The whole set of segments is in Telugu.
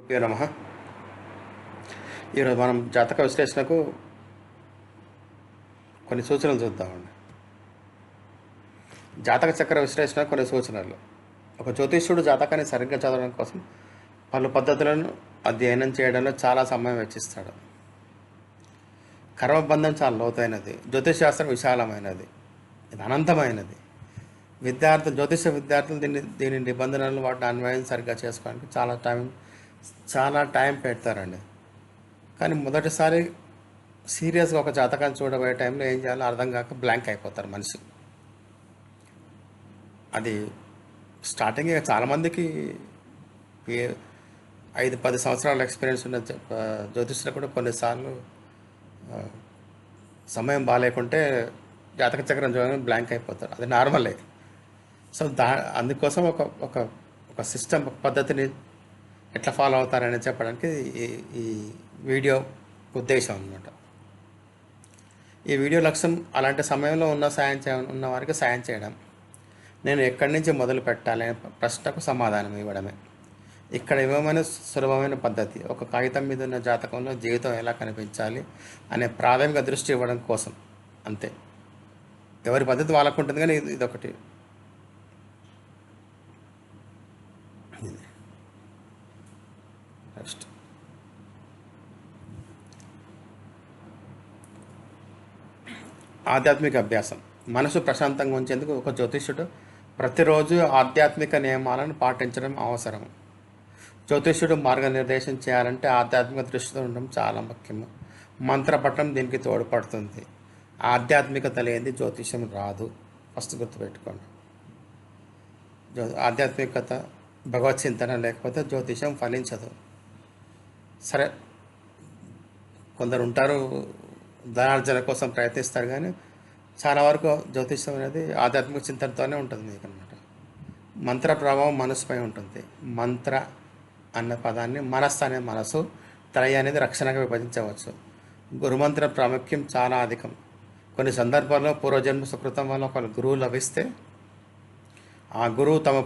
రూపే నమ. ఈరోజు మనం జాతక విశ్లేషణకు కొన్ని సూచనలు చూద్దామండి. జాతక చక్ర విశ్లేషణ కొన్ని సూచనలు. ఒక జ్యోతిష్యుడు జాతకాన్ని సరిగ్గా చదవడం కోసం పలు పద్ధతులను అధ్యయనం చేయడంలో చాలా సమయం వెచ్చిస్తాడు. కర్మబంధం చాలా లోతైనది, జ్యోతిష్ శాస్త్రం విశాలమైనది, ఇది అనంతమైనది. జ్యోతిష విద్యార్థులు దీని నిబంధనలు వాటిని అన్వయం సరిగ్గా చేసుకోవడానికి చాలా టైం పెడతారండి. కానీ మొదటిసారి సీరియస్గా ఒక జాతకాన్ని చూడబోయే టైంలో ఏం చేయాలో అర్థం కాక బ్లాంక్ అయిపోతారు మనిషి. అది స్టార్టింగ్ చాలామందికి 5-10 సంవత్సరాల ఎక్స్పీరియన్స్ ఉన్న జ్యోతిష్యులు కూడా కొన్నిసార్లు సమయం బాగాలేకుంటే జాతక చక్రం చూడగానే బ్లాంక్ అయిపోతారు. అది నార్మలే. సో అందుకోసం ఒక ఒక ఒక సిస్టమ్, ఒక పద్ధతిని ఎట్లా ఫాలో అవుతారని చెప్పడానికి ఈ వీడియో ఉద్దేశం అన్నమాట. ఈ వీడియో లక్ష్యం అలాంటి సమయంలో ఉన్న వారికి సాయం చేయడం. నేను ఎక్కడి నుంచి మొదలు పెట్టాలి అనే ప్రశ్నకు సమాధానం ఇవ్వడమే ఇక్కడ ఇవ్వమైన సులభమైన పద్ధతి. ఒక కాగితం మీద ఉన్న జాతకంలో జీవితం ఎలా కనిపించాలి అనే ప్రాథమిక దృష్టి ఇవ్వడం కోసం అంతే. ఎవరి పద్ధతి వాళ్ళకు ఉంటుంది, కానీ ఇదొకటి. నెక్స్ట్, ఆధ్యాత్మిక అభ్యాసం. మనసు ప్రశాంతంగా ఉంచేందుకు ఒక జ్యోతిష్యుడు ప్రతిరోజు ఆధ్యాత్మిక నియమాలను పాటించడం అవసరం. జ్యోతిష్యుడు మార్గనిర్దేశం చేయాలంటే ఆధ్యాత్మిక దృష్టితో ఉండడం చాలా ముఖ్యం. మంత్రపఠనం దీనికి తోడ్పడుతుంది. ఆధ్యాత్మికత లేనిది జ్యోతిష్యం రాదు, ఫస్ట్ గుర్తుపెట్టుకోండి. ఆధ్యాత్మికత, భగవత్ చింతన లేకపోతే జ్యోతిష్యం ఫలించదు. సరే, కొందరు ఉంటారు ధనార్జన కోసం ప్రయత్నిస్తారు, కానీ చాలా వరకు జ్యోతిష్యం అనేది ఆధ్యాత్మిక చింతనతోనే ఉంటుంది మీకు అనమాట. మంత్ర ప్రభావం మనసుపై ఉంటుంది. మంత్ర అన్న పదాన్ని మనస్సు అనే మనసు, త్రయ అనేది రక్షణగా విభజించవచ్చు. గురుమంత్ర ప్రాముఖ్యం చాలా అధికం. కొన్ని సందర్భాల్లో పూర్వజన్మ సుకృతం వల్ల ఒక గురువు లభిస్తే ఆ గురువు తమ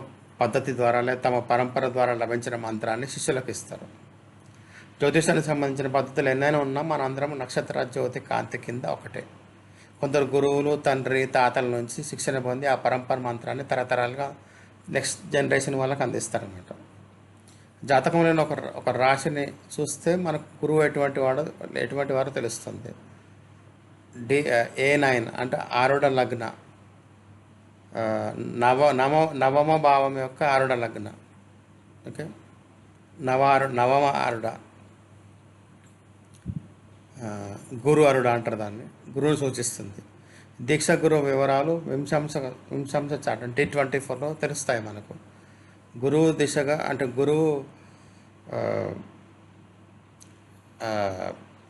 పద్ధతి ద్వారా లేదా తమ పరంపర ద్వారా లభించిన మంత్రాన్ని శిష్యులకు ఇస్తారు. జ్యోతిషానికి సంబంధించిన పద్ధతులు ఎన్నైనా ఉన్నా మనందరం నక్షత్ర జ్యోతి కాంతి కింద ఒకటే. కొందరు గురువులు తండ్రి తాతల నుంచి శిక్షణ పొంది ఆ పరంపర మంత్రాన్ని తరతరాలుగా నెక్స్ట్ జనరేషన్ వాళ్ళకి అందిస్తారన్నమాట. జాతకంలోని ఒక రాశిని చూస్తే మనకు గురువు ఎటువంటి వారో తెలుస్తుంది. A9 అంటే ఆరుడ లగ్న, నవమ భావం యొక్క ఆరుడ లగ్న. ఓకే, నవమ ఆరుడ, గురు అరుడ అంటారు దాన్ని. గురువుని సూచిస్తుంది. దీక్ష గురువు వివరాలు వింశంస చాట్ T24లో తెలుస్తాయి మనకు. గురువు దిశగా అంటే గురువు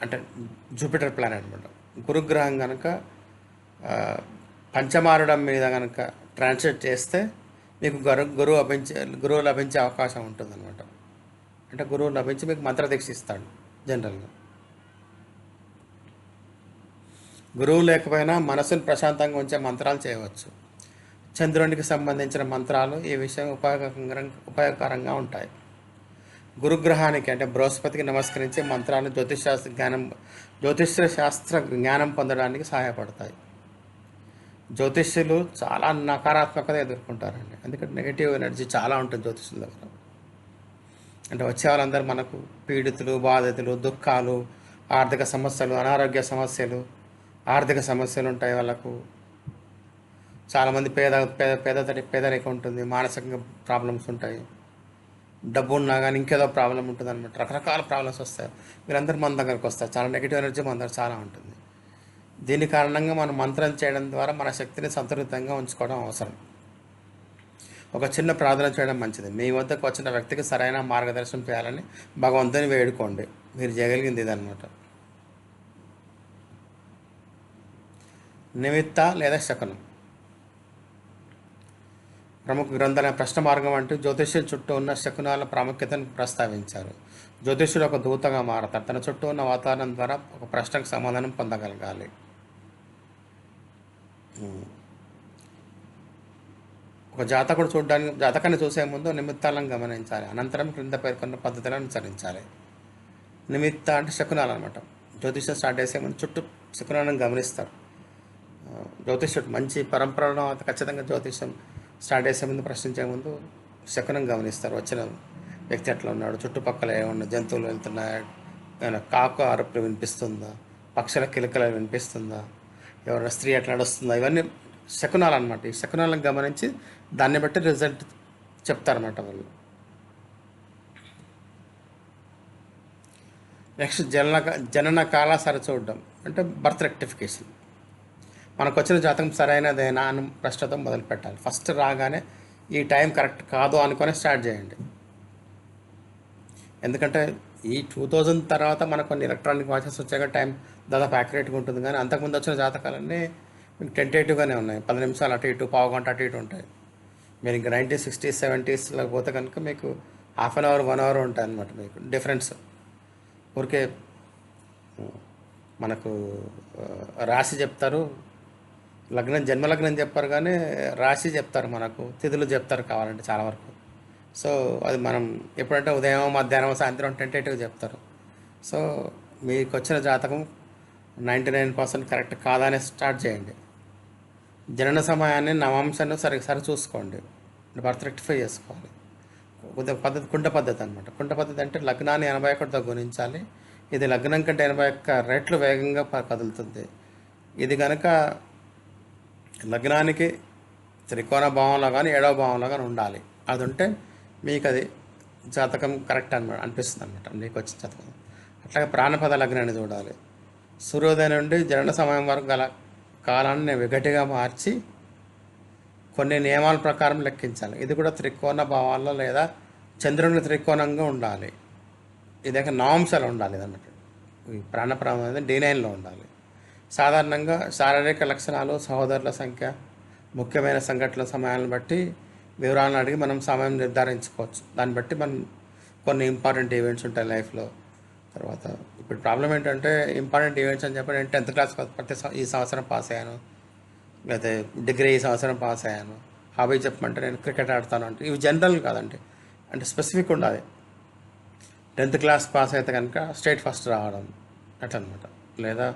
అంటే జూపిటర్ ప్లానెట్ అనమాట. గురుగ్రహం కనుక పంచమారుడం మీద కనుక ట్రాన్స్లేట్ చేస్తే మీకు గురువు లభించే అవకాశం ఉంటుంది అనమాట. అంటే గురువు లభించి మీకు మంత్రదీక్ష ఇస్తాడు. జనరల్గా గురువు లేకపోయినా మనసును ప్రశాంతంగా ఉంచే మంత్రాలు చేయవచ్చు. చంద్రునికి సంబంధించిన మంత్రాలు ఈ విషయం ఉపయోగకరంగా ఉంటాయి. గురుగ్రహానికి అంటే బృహస్పతికి నమస్కరించి మంత్రాలు జ్యోతిష శాస్త్ర జ్ఞానం పొందడానికి సహాయపడతాయి. జ్యోతిష్యులు చాలా నకారాత్మకత ఎదుర్కొంటారండి, ఎందుకంటే నెగిటివ్ ఎనర్జీ చాలా ఉంటుంది జ్యోతిష్యుల దగ్గర. అంటే వచ్చే వాళ్ళందరూ మనకు పీడితులు, బాధితులు, దుఃఖాలు, ఆర్థిక సమస్యలు, అనారోగ్య సమస్యలు, ఆర్థిక సమస్యలు ఉంటాయి వాళ్ళకు. చాలామంది పేదరికం ఉంటుంది, మానసికంగా ప్రాబ్లమ్స్ ఉంటాయి, డబ్బు ఉన్నా కానీ ఇంకేదో ప్రాబ్లం ఉంటుంది అనమాట. రకరకాల ప్రాబ్లమ్స్ వస్తాయి. వీళ్ళందరూ మన దగ్గరకు వస్తారు. చాలా నెగిటివ్ ఎనర్జీ మన దగ్గర చాలా ఉంటుంది. దీని కారణంగా మనం మంత్రం చేయడం ద్వారా మన శక్తిని సంతులితంగా ఉంచుకోవడం అవసరం. ఒక చిన్న ప్రార్థన చేయడం మంచిది. మీ వద్దకు వచ్చిన వ్యక్తికి సరైన మార్గదర్శనం చేయాలని భగవంతుని వేడుకోండి. మీరు చేయగలిగింది ఇదన్నమాట. నిమిత్త లేదా శకునం. ప్రముఖ గ్రంథాల ప్రశ్న మార్గం అంటూ జ్యోతిష్యుల చుట్టూ ఉన్న శకునాల ప్రాముఖ్యతను ప్రస్తావించారు. జ్యోతిష్యుడు ఒక దూతగా మారతాడు. తన చుట్టూ ఉన్న వాతావరణం ద్వారా ఒక ప్రశ్నకు సమాధానం పొందగలగాలి. ఒక జాతకుడు చూడడానికి జాతకాన్ని చూసే ముందు నిమిత్తాలను గమనించాలి, అనంతరం క్రింద పేర్కొన్న పద్ధతులను అనుసరించాలి. నిమిత్త అంటే శకునాలు అనమాట. జ్యోతిష్యం స్టార్ట్ చేసే ముందు చుట్టూ శకునాలను గమనిస్తారు. జ్యోతిష్యుడు మంచి పరంపరలో ఖచ్చితంగా జ్యోతిష్యం స్టార్ట్ చేసే ముందు, ప్రశ్నించే ముందు శకునం గమనిస్తారు. వచ్చిన వ్యక్తి ఎట్లా ఉన్నాడు, చుట్టుపక్కల ఏమన్నా జంతువులు వెళ్తున్నాయా, ఏమైనా కాకు అరుపులు వినిపిస్తుందా, పక్షుల కిలకలు వినిపిస్తుందా, ఎవరైనా స్త్రీ ఎట్లా నడుస్తుందా, ఇవన్నీ శకునాలు అనమాట. ఈ శకునాలను గమనించి దాన్ని బట్టి రిజల్ట్ చెప్తారన్నమాట వాళ్ళు. నెక్స్ట్ జనన కాల సరిచూడడం అంటే బర్త్ రెక్టిఫికేషన్. మనకు వచ్చిన జాతకం సరైనదేనా అని ప్రశ్నతో మొదలు పెట్టాలి. ఫస్ట్ రాగానే ఈ టైం కరెక్ట్ కాదు అనుకొని స్టార్ట్ చేయండి. ఎందుకంటే ఈ 2000 తర్వాత మనకు కొన్ని ఎలక్ట్రానిక్ వాచెస్ వచ్చాక టైం దాదాపు యాక్యురేట్గా ఉంటుంది, కానీ అంతకుముందు వచ్చిన జాతకాలన్నీ మీకు టెంటేటివ్గానే ఉన్నాయి. 10 నిమిషాలు అటు ఇటు, పావు గంట అటు ఇటు ఉంటాయి. మీరు ఇంకా 1960s 70sలో పోతే కనుక మీకు హాఫ్ అన్ అవర్ 1 అవర్ ఉంటాయి అన్నమాట. మీకు డిఫరెన్స్ ఊరికే మనకు రాశి చెప్తారు, లగ్నం జన్మలగ్నం చెప్పారు, కానీ రాశి చెప్తారు, మనకు తిథులు చెప్తారు కావాలంటే చాలా వరకు. సో అది మనం ఎప్పుడంటే ఉదయం మధ్యాహ్నం సాయంత్రం టెంటేటివ్ చెప్తారు. సో మీకు వచ్చిన జాతకం 99% కరెక్ట్ కాదని స్టార్ట్ చేయండి. జనన సమయాన్ని నవాంశాన్ని సరి చూసుకోండి, బర్త్ రెక్టిఫై చేసుకోవాలి. పద్ధతి కుండ పద్ధతి అనమాట. కుండ పద్ధతి అంటే లగ్నాన్ని 81తో గుణించాలి. ఇది లగ్నం కంటే 81 రెట్లు వేగంగా కదులుతుంది. ఇది కనుక లగ్నానికి త్రికోణ భావంలో కానీ 7వ భావంలో కానీ ఉండాలి. అది ఉంటే మీకు అది జాతకం కరెక్ట్ అనమాట అనిపిస్తుంది అనమాట, మీకు వచ్చిన జాతకం. అట్లాగే ప్రాణపద లగ్నాన్ని చూడాలి. సూర్యోదయం నుండి జనన సమయం వరకు గల కాలాన్ని విగటిగా మార్చి కొన్ని నియమాల ప్రకారం లెక్కించాలి. ఇది కూడా త్రికోణ భావాల్లో లేదా చంద్రుని త్రికోణంగా ఉండాలి. ఇదే నవాంశాలు ఉండాలి. అన్నట్టు ఈ ప్రాణప్రమం అనేది D9లో ఉండాలి. సాధారణంగా శారీరక లక్షణాలు, సహోదరుల సంఖ్య, ముఖ్యమైన సంఘటనల సమయాలను బట్టి వివరాలను అడిగి మనం సమయం నిర్ధారించుకోవచ్చు. దాన్ని బట్టి మనం కొన్ని ఇంపార్టెంట్ ఈవెంట్స్ ఉంటాయి లైఫ్లో. తర్వాత ఇప్పుడు ప్రాబ్లం ఏంటంటే ఇంపార్టెంట్ ఈవెంట్స్ అని చెప్పి నేను 10th క్లాస్ ఈ సంవత్సరం పాస్ అయ్యాను, లేకపోతే డిగ్రీ ఈ సంవత్సరం పాస్ అయ్యాను, హాబీ చెప్పమంటే నేను క్రికెట్ ఆడతాను అంటే ఇవి జనరల్ కాదండి, అంటే స్పెసిఫిక్ ఉండాలి. 10th క్లాస్ పాస్ అయితే కనుక స్టేట్ ఫస్ట్ రావడం అట్లా అనమాట. లేదా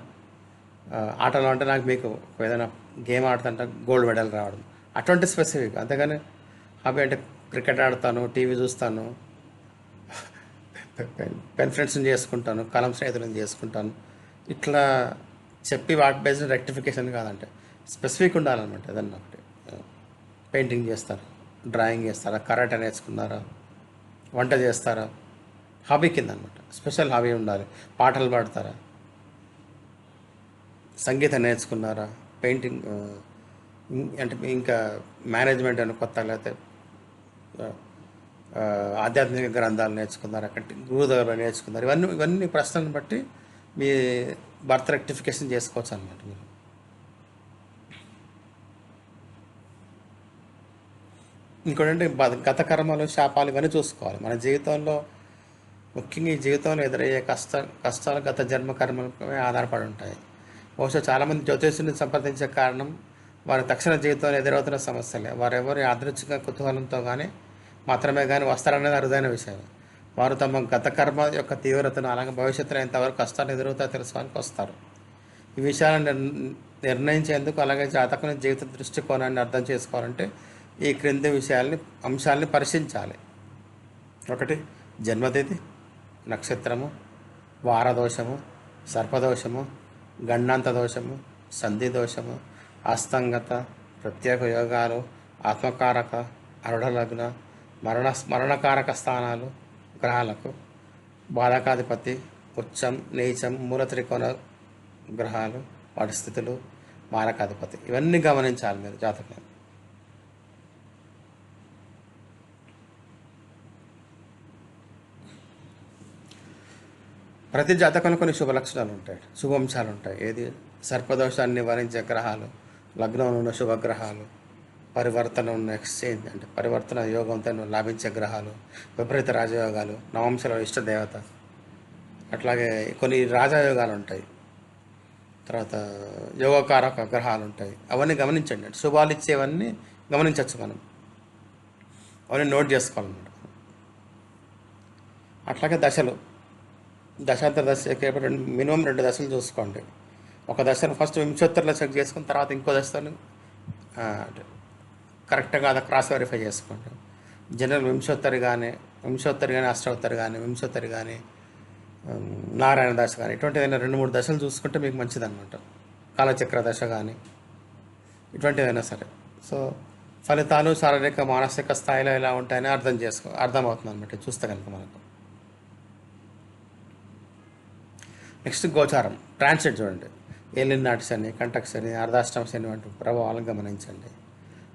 ఆటలు అంటే నాకు మీకు ఏదైనా గేమ్ ఆడుతుంటే గోల్డ్ మెడల్ రావడం, అటువంటి స్పెసిఫిక్. అంతేగాని హాబీ అంటే క్రికెట్ ఆడతాను, టీవీ చూస్తాను, పెన్ ఫ్రెండ్స్ని చేసుకుంటాను, కలం స్నేహితులను చేసుకుంటాను, ఇట్లా చెప్పి వాటి బేస్డ్ రెక్టిఫికేషన్ కాదంటే స్పెసిఫిక్ ఉండాలన్నమాట. ఏదన్నా ఒకటి పెయింటింగ్ చేస్తారా, డ్రాయింగ్ చేస్తారా, కరాటే నేర్చుకున్నారా, వంట చేస్తారా, హాబీ కింద అనమాట. స్పెషల్ హాబీ ఉండాలి. పాటలు పాడతారా, సంగీతం నేర్చుకున్నారా, పెయింటింగ్ అంటే ఇంకా మేనేజ్మెంట్ అని కొత్త, లేకపోతే ఆధ్యాత్మిక గ్రంథాలు నేర్చుకున్నారు, అక్కడ గురువు దగ్గర నేర్చుకున్నారు. ఇవన్నీ ప్రశ్నలను బట్టి మీ బర్త్ రెక్టిఫికేషన్ చేసుకోవచ్చు అన్నమాట. మీరు ఇంకోటంటే గత కర్మలు, శాపాలు ఇవన్నీ చూసుకోవాలి. మన జీవితంలో ముఖ్యంగా ఈ జీవితంలో ఎదురయ్యే కష్టాలు గత జన్మ కర్మలపై ఆధారపడి ఉంటాయి. బహుశా చాలామంది జ్యోతిష్యుని సంప్రదించే కారణం వారి తక్షణ జీవితంలో ఎదురవుతున్న సమస్యలే. వారెవరి యాదృచ్ఛిక కుతూహలంతో కానీ మాత్రమే కానీ వస్తారనేది అరుదైన విషయం. వారు తమ గత కర్మ యొక్క తీవ్రతను, అలాగే భవిష్యత్తులో ఎంతవరకు కష్టాలు ఎదురవుతాయో తెలుసుకోవడానికి వస్తారు. ఈ విషయాలను నిర్ణయించేందుకు, అలాగే జాతకుని జీవిత దృష్టికోణాన్ని అర్థం చేసుకోవాలంటే ఈ క్రింది అంశాలని పరిశీలించాలి. 1. జన్మతిథి, నక్షత్రము, వారదోషము, సర్పదోషము, గండాంత దోషము, సంధి దోషము, అస్తంగత, ప్రత్యేక యోగాలు, ఆత్మకారక, అరుఢలగ్న, మరణకారక స్థానాలు గ్రహాలకు, బాధకాధిపతి, ఉచ్చం, నీచం, మూల త్రికోణ గ్రహాలు, వాటి స్థితులు, మారకాధిపతి, ఇవన్నీ గమనించాలి మీరు జాతకం. ప్రతి జాతకంలో కొన్ని శుభ లక్షణాలు ఉంటాయి, శుభాంశాలు ఉంటాయి. ఏది సర్పదోషాన్ని నివారించే గ్రహాలు, లగ్నంలో ఉన్న శుభగ్రహాలు, పరివర్తన ఉన్న ఎక్స్చేంజ్ అంటే పరివర్తన యోగంతో లాభించే గ్రహాలు, విపరీత రాజయోగాలు, నవంశలో ఇష్టదేవత, అట్లాగే కొన్ని రాజయోగాలు ఉంటాయి, తర్వాత యోగకారక గ్రహాలు ఉంటాయి. అవన్నీ గమనించండి. శుభాలు ఇచ్చేవన్నీ గమనించవచ్చు మనం. అవన్నీ నోట్ చేసుకోవాలన్నమాట. అట్లాగే దశలు, దశాంతర దశ మినిమం 2 దశలు చూసుకోండి. ఒక దశను ఫస్ట్ వింశోత్తరిలో చెక్ చేసుకుని తర్వాత ఇంకో దశను కరెక్ట్గా అది క్రాస్ వెరిఫై చేసుకోండి. జనరల్ వింశోత్తరి కానీ అష్టోత్తరి కానీ వింశోత్తరి కానీ నారాయణ దశ కానీ ఇటువంటి ఏదైనా 2-3 దశలు చూసుకుంటే మీకు మంచిదన్నమాట. కాలచక్ర దశ కానీ ఇటువంటిదైనా సరే. సో ఫలితాలు శారీరక మానసిక స్థాయిలో ఎలా ఉంటాయని అర్థమవుతుంది అనమాట చూస్తే కనుక మనకు. నెక్స్ట్ గోచారం, ట్రాన్సిట్ చూడండి. ఏలినాటి శని, కంటక శని, అర్ధాష్టమ శని వంటి ప్రభావాలను గమనించండి.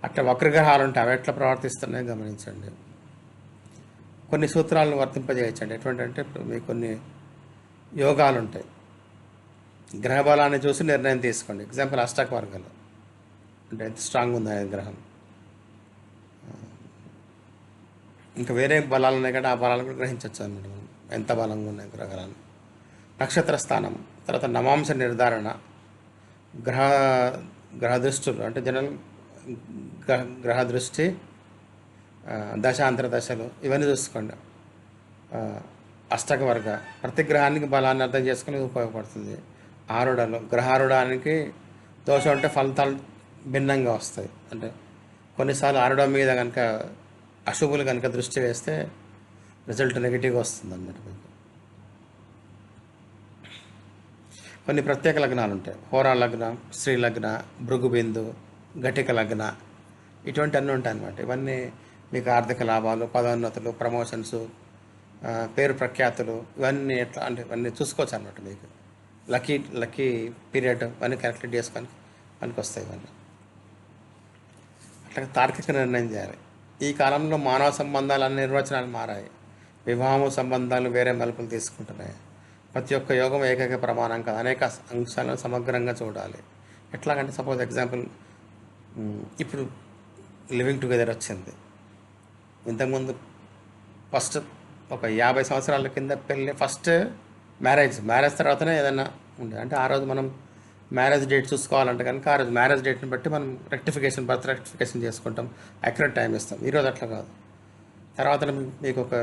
అట్లా వక్రగ్రహాలు ఉంటాయి, అవి ఎట్లా ప్రవర్తిస్తున్నాయో గమనించండి. కొన్ని సూత్రాలను వర్తింపజేయచ్చండి. ఎటువంటి అంటే ఇప్పుడు మీకు కొన్ని యోగాలు ఉంటాయి, గ్రహ బలాన్ని చూసి నిర్ణయం తీసుకోండి. ఎగ్జాంపుల్ అష్టాక వర్గాలు అంటే ఎంత స్ట్రాంగ్ ఉంది ఆ గ్రహం. ఇంకా వేరే బలాలు ఉన్నాయి కదా, ఆ బలాలను కూడా గ్రహించవచ్చు అన్నమాట మనం ఎంత బలంగా ఉన్నాయి గ్రహాలను. నక్షత్ర స్థానం, తర్వాత నవాంశ నిర్ధారణ, గ్రహ దృష్టులు అంటే జనరల్ గ్రహ దృష్టి, దశాంతర దశలు ఇవన్నీ చూసుకోండి. అష్టక వర్గ ప్రతి గ్రహానికి బలాన్ని అర్థం చేసుకుని ఉపయోగపడుతుంది. ఆరుడలు, గ్రహారుడానికి దోషం అంటే ఫలితాలు భిన్నంగా వస్తాయి. అంటే కొన్నిసార్లు ఆరుడం మీద కనుక అశుభులు కనుక దృష్టి వేస్తే రిజల్ట్ నెగిటివ్గా వస్తుంది అన్నమాట మీకు. కొన్ని ప్రత్యేక లగ్నాలు ఉంటాయి, హోరా లగ్న, స్త్రీ లగ్న, భృగుబిందు, ఘటిక లగ్న ఇటువంటి అన్నీ ఉంటాయి అన్నమాట. ఇవన్నీ మీకు ఆర్థిక లాభాలు, పదోన్నతులు, ప్రమోషన్స్, పేరు ప్రఖ్యాతులు ఇవన్నీ ఎట్లా అంటే ఇవన్నీ చూసుకోవచ్చు అన్నమాట. మీకు లక్కీ పీరియడ్ ఇవన్నీ క్యాలిక్యులేట్ చేసుకొని పనికి వస్తాయి ఇవన్నీ. అట్లా తార్కిక నిర్ణయం చేయాలి. ఈ కాలంలో మానవ సంబంధాలు అన్ని నిర్వచనాలు మారాయి. వివాహము సంబంధాలు వేరే మలుపులు తీసుకుంటున్నాయి. ప్రతి ఒక్క యోగం ఏకైక ప్రమాణం కాదు, అనేక అంశాలను సమగ్రంగా చూడాలి. ఎట్లాగంటే సపోజ్ ఎగ్జాంపుల్ ఇప్పుడు లివింగ్ టుగెదర్ వచ్చింది. ఇంతకుముందు ఫస్ట్ ఒక 50 సంవత్సరాల కింద పెళ్ళి, ఫస్ట్ మ్యారేజ్ తర్వాతనే ఏదైనా ఉండేది. అంటే ఆ రోజు మనం మ్యారేజ్ డేట్ చూసుకోవాలంటే కనుక ఆ రోజు మ్యారేజ్ డేట్ని బట్టి మనం బర్త్ రెక్టిఫికేషన్ చేసుకుంటాం, అక్యురేట్ టైం ఇస్తాం. ఈరోజు అట్లా కాదు. తర్వాత మీకు ఒక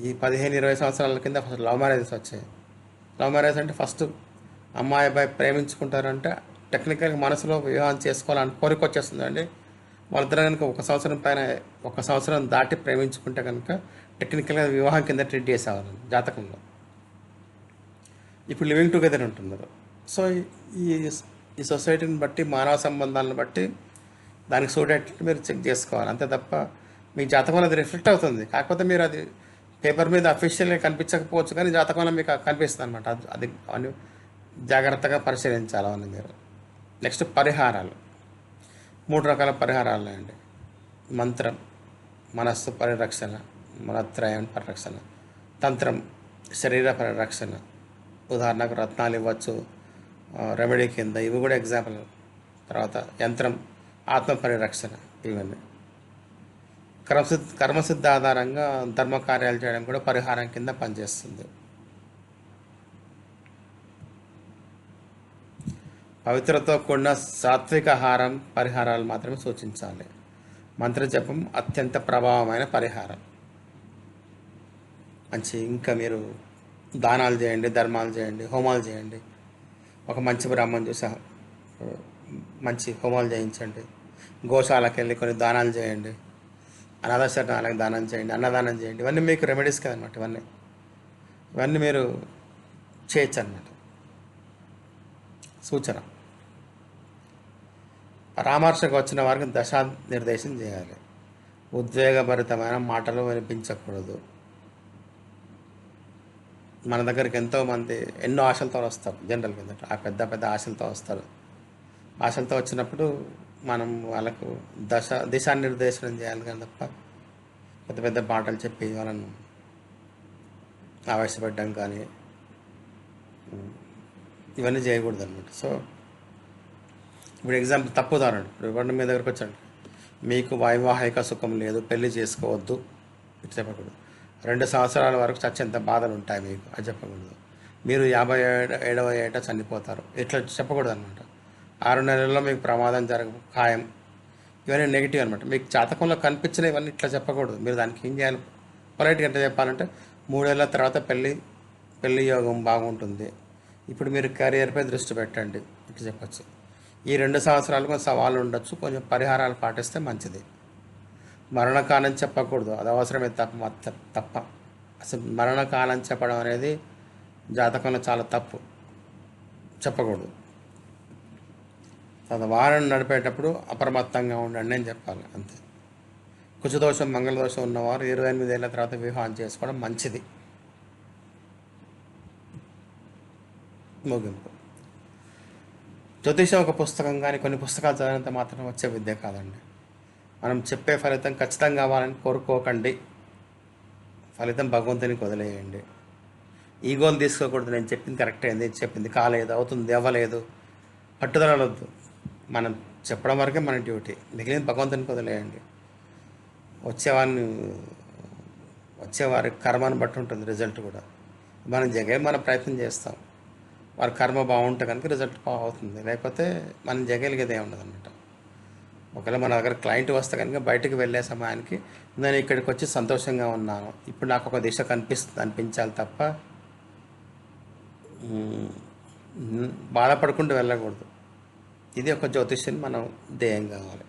ఈ 15-20 సంవత్సరాల కింద ఫస్ట్ లవ్ మ్యారేజెస్ వచ్చాయి. లవ్ మ్యారేజ్ అంటే ఫస్ట్ అమ్మాయి అబ్బాయి ప్రేమించుకుంటారంటే టెక్నికల్గా మనసులో వివాహం చేసుకోవాలని కోరిక వచ్చేస్తుంది అండి. వాళ్ళిద్దరు కనుక ఒక సంవత్సరం దాటి ప్రేమించుకుంటే కనుక టెక్నికల్గా వివాహం కింద ట్రీట్ చేసేవాళ్ళని జాతకంలో. ఇప్పుడు లివింగ్ టుగెదర్ ఉంటున్నారు. సో ఈ సొసైటీని బట్టి, మానవ సంబంధాలను బట్టి దానికి సూటేటట్టు మీరు చెక్ చేసుకోవాలి. అంతే తప్ప మీ జాతకంలో అది రిఫ్లెక్ట్ అవుతుంది. కాకపోతే మీరు అది పేపర్ మీద అఫీషియల్గా కనిపించకపోవచ్చు, కానీ జాతకంలో మీకు కనిపిస్తుంది అనమాట. అది అవన్నీ జాగ్రత్తగా పరిశీలించాలి అవన్నీ మీరు. నెక్స్ట్ పరిహారాలు, 3 రకాల పరిహారాలు ఉన్నాయండి. మంత్రం, మనస్సు పరిరక్షణ, మనత్రయం పరిరక్షణ, తంత్రం శరీర పరిరక్షణ. ఉదాహరణకు రత్నాలు ఇవ్వచ్చు రెమెడీ కింద, ఇవి కూడా ఎగ్జాంపుల్. తర్వాత యంత్రం ఆత్మ పరిరక్షణ. ఇవన్నీ కర్మసిద్ధ ఆధారంగా ధర్మ కార్యాలు చేయడం కూడా పరిహారం కింద పనిచేస్తుంది. పవిత్రతో కూడిన సాత్విక ఆహారం పరిహారాలు మాత్రమే సూచించాలి. మంత్రజపం అత్యంత ప్రభావమైన పరిహారం. ఇంకా మీరు దానాలు చేయండి, ధర్మాలు చేయండి, హోమాలు చేయండి. ఒక మంచి బ్రాహ్మణ్ చూసి మంచి హోమాలు చేయించండి. గోశాలకు వెళ్ళి కొన్ని దానాలు చేయండి, అనాథ శరణాలకు దానం చేయండి, అన్నదానం చేయండి. ఇవన్నీ మీకు రెమెడీస్ కదనమాట. ఇవన్నీ మీరు చేయొచ్చు అన్నమాట. సూచన, పరామర్శకు వచ్చిన వారికి దశా నిర్దేశం చేయాలి. ఉద్వేగభరితమైన మాటలు వినిపించకూడదు. మన దగ్గరికి ఎంతోమంది ఎన్నో ఆశలతో వస్తారు. జనరల్ కింద ఆ పెద్ద ఆశలతో వస్తారు. ఆశలతో వచ్చినప్పుడు మనం వాళ్ళకు దిశానిర్దేశనం చేయాలి కానీ తప్ప పెద్ద మాటలు చెప్పి వాళ్ళను ఆవేశపడ్డం కానీ ఇవన్నీ చేయకూడదు అనమాట. సో ఇప్పుడు ఎగ్జాంపుల్ తప్పుదారండి. ఇప్పుడు మీ దగ్గరకు వచ్చండి, మీకు వైవాహిక సుఖం లేదు, పెళ్లి చేసుకోవద్దు ఇట్లా చెప్పకూడదు. 2 సంవత్సరాల వరకు చచ్చేంత బాధలు ఉంటాయి మీకు, అది చెప్పకూడదు. మీరు 57వ ఏట చనిపోతారు ఇట్లా చెప్పకూడదు అనమాట. 6 నెలల్లో మీకు ప్రమాదం ఖాయం, ఇవన్నీ నెగిటివ్ అనమాట. మీకు జాతకంలో కనిపించిన ఇవన్నీ ఇట్లా చెప్పకూడదు. మీరు దానికి ఏం చేయాలి, పొలైట్గా ఎంత చెప్పాలంటే 3 ఏళ్ళ తర్వాత పెళ్లి యోగం బాగుంటుంది, ఇప్పుడు మీరు కెరియర్పై దృష్టి పెట్టండి ఇట్లా చెప్పచ్చు. ఈ 2 సంవత్సరాలు కొంచెం సవాళ్ళు ఉండొచ్చు, కొంచెం పరిహారాలు పాటిస్తే మంచిది. మరణకాలం చెప్పకూడదు, అది అవసరమే తప్ప అసలు మరణకాలం చెప్పడం అనేది జాతకంలో చాలా తప్పు, చెప్పకూడదు. తర్వాత వారం నడిపేటప్పుడు అప్రమత్తంగా ఉండండి అని చెప్పాలి, అంతే. కుజదోషం మంగళదోషం ఉన్నవారు 28 ఏళ్ళ తర్వాత వివాహం చేసుకోవడం మంచిది. ముగింపు. జ్యోతిషం ఒక పుస్తకం కానీ కొన్ని పుస్తకాలు చదివినంత మాత్రం వచ్చే విద్య కాదండి. మనం చెప్పే ఫలితం ఖచ్చితంగా కావాలని కోరుకోకండి. ఫలితం భగవంతునికి వదిలేయండి. ఈగోలు తీసుకోకూడదు, నేను చెప్పింది కరెక్ట్ అయింది, చెప్పింది కాలేదు, అవుతుంది, అవ్వలేదు, పట్టుదలవద్దు. మనం చెప్పడం వరకే మన డ్యూటీ, మిగిలిన భగవంతునికి వదిలేయండి. వచ్చేవారి కర్మను బట్టి ఉంటుంది రిజల్ట్ కూడా. మన ప్రయత్నం చేస్తాం, వారి కర్మ బాగుంటే కనుక రిజల్ట్ బాగుంటుంది, లేకపోతే మనం జగలిగేదే ఉండదు అనమాట. ఒకవేళ మన దగ్గర క్లయింట్ వస్తే కనుక బయటకు వెళ్ళే సమయానికి నేను ఇక్కడికి వచ్చి సంతోషంగా ఉన్నాను, ఇప్పుడు నాకు ఒక దిశ అనిపించాలి తప్ప బాధపడుకుంటూ వెళ్ళకూడదు. ఇది ఒక జ్యోతిష్యం మనం ధ్యేయం కావాలి.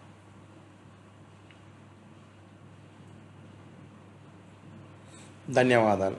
ధన్యవాదాలు.